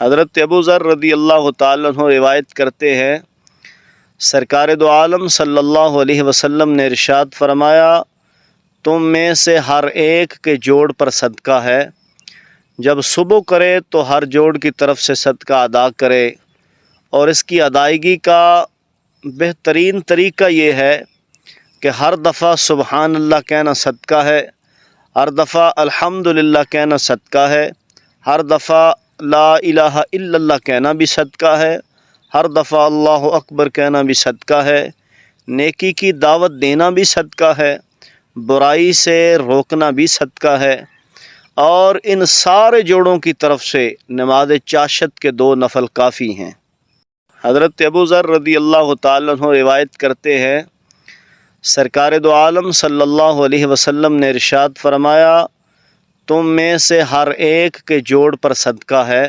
حضرت ابو ذر رضی اللہ تعالیٰ عنہ روایت کرتے ہیں، سرکار دو عالم صلی اللہ علیہ وسلم نے ارشاد فرمایا، تم میں سے ہر ایک کے جوڑ پر صدقہ ہے، جب صبح کرے تو ہر جوڑ کی طرف سے صدقہ ادا کرے، اور اس کی ادائیگی کا بہترین طریقہ یہ ہے کہ ہر دفعہ سبحان اللہ کہنا صدقہ ہے، ہر دفعہ الحمدللہ کہنا صدقہ ہے، ہر دفعہ لا الہ الا اللہ کہنا بھی صدقہ ہے، ہر دفعہ اللہ اکبر کہنا بھی صدقہ ہے، نیکی کی دعوت دینا بھی صدقہ ہے، برائی سے روکنا بھی صدقہ ہے، اور ان سارے جوڑوں کی طرف سے نماز چاشت کے 2 نفل کافی ہیں۔ حضرت ابو ذر رضی اللہ تعالیٰ عنہ روایت کرتے ہیں، سرکار دو عالم صلی اللہ علیہ وسلم نے ارشاد فرمایا، تم میں سے ہر ایک کے جوڑ پر صدقہ ہے،